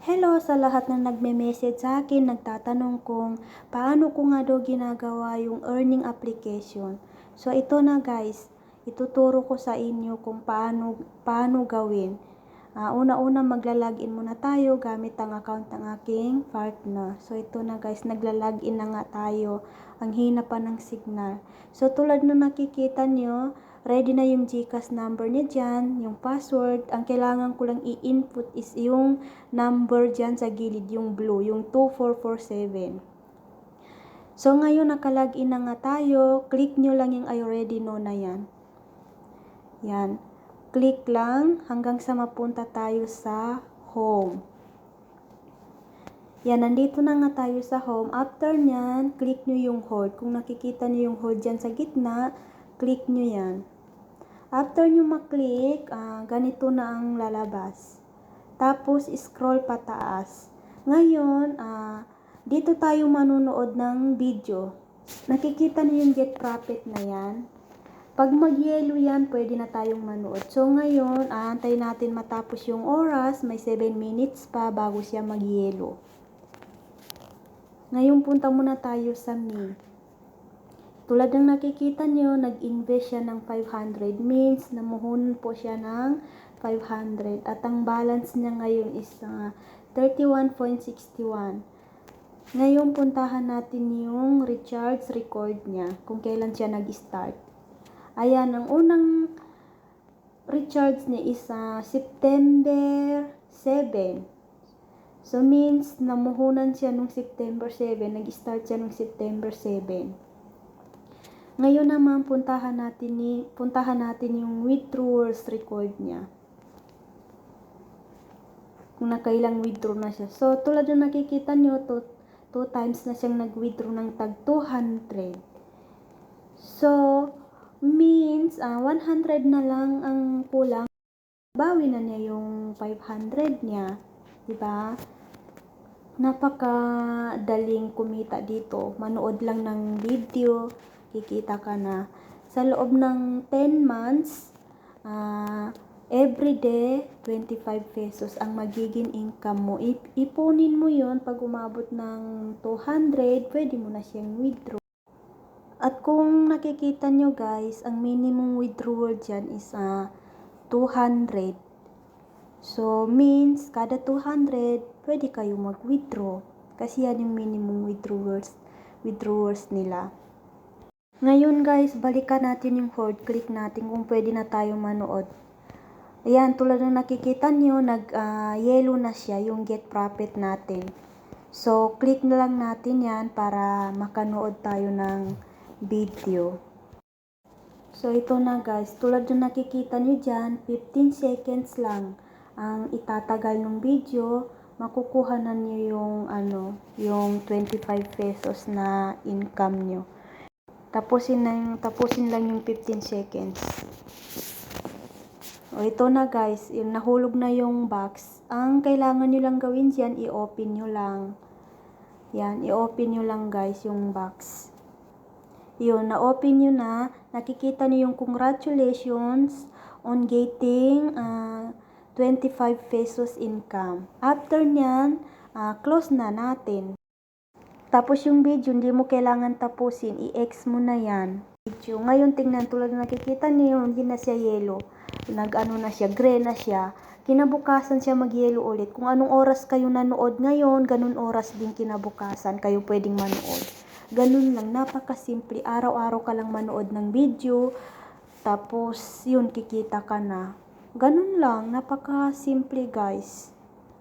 Hello sa lahat na nagme-message sa akin, nagtatanong kung paano ko nga daw ginagawa yung earning application. So ito na guys, ituturo ko sa inyo kung paano gawin. Una-una magla-login muna tayo gamit ang account ng aking partner. So ito na guys, nagla-login na nga tayo. Ang hina pa ng signal. So tulad na nakikita nyo, ready na yung GCash number niya dyan, yung password. Ang kailangan ko lang i-input is yung number dyan sa gilid, yung blue, yung 2447. So ngayon nakalagin na nga tayo, click nyo lang yung I already know na yan. Yan. Click lang hanggang sa mapunta tayo sa home. Yan, nandito na nga tayo sa home. After nyan, click nyo yung hold. Kung nakikita nyo yung hold dyan sa gitna, click nyo yan. After nyo maklik, ganito na ang lalabas. Tapos, scroll pataas. Ngayon, dito tayo manunood ng video. Nakikita nyo yung get profit na yan. Pag mag-yellow yan, pwede na tayong manood. So, ngayon, aantayin natin matapos yung oras. May 7 minutes pa bago siya mag-yellow. Ngayon, punta muna tayo sa me. Tulad ng nakikita nyo, nag-invest siya ng 500. Means, namuhunan po siya ng 500. At ang balance niya ngayon is 31.61. Ngayon, puntahan natin yung recharge record niya. Kung kailan siya nag-start. Ayan, ang unang recharge niya is September 7. So, means, namuhunan siya nung September 7. Nag-start siya nung September 7. Ngayon naman, puntahan natin yung withdrawals record niya. Kung nakailang withdraw na siya. So, tulad na nakikita nyo, 2 times na siyang nag-withdraw ng tag 200. So, means, 100 na lang ang kulang. Bawi na niya yung 500 niya. Diba? Napakadaling kumita dito. Manood lang ng video, kikita ka na. Sa loob ng 10 months, every day, 25 pesos ang magiging income mo. Ipunin mo yon pag umabot ng 200, pwede mo na siyang withdraw. At kung nakikita nyo guys, ang minimum withdrawal dyan is 200. So, means, kada 200, pwede kayo mag-withdraw. Kasi yan yung minimum withdrawals nila. Ngayon guys, balikan natin yung hold. Click natin kung pwede na tayo manood. Ayan, tulad ng nakikita nyo, nag-yellow na siya yung get profit natin. So, click na lang natin yan para makanood tayo ng video. So, ito na guys. Tulad ng nakikita nyo dyan, 15 seconds lang ang itatagal ng video. Makukuha na nyo yung 25 pesos na income nyo. Tapusin lang yung 15 seconds. O, ito na guys. Nahulog na yung box. Ang kailangan nyo lang gawin dyan, i-open nyo lang. Yan, i-open nyo lang guys yung box. Yun, na-open nyo na. Nakikita nyo yung congratulations on getting 25 pesos income. After nyan, close na natin. Tapos yung video, hindi mo kailangan tapusin. I-X mo na yan. Video. Ngayon, tingnan, tulad na nakikita nyo, hindi na siya yellow. Nag-ano na siya, gray na siya. Kinabukasan siya mag-yellow ulit. Kung anong oras kayo nanood ngayon, ganun oras din kinabukasan kayo pwedeng manood. Ganun lang, napakasimple. Araw-araw ka lang manood ng video. Tapos, yun, kikita ka na. Ganun lang, napakasimple guys.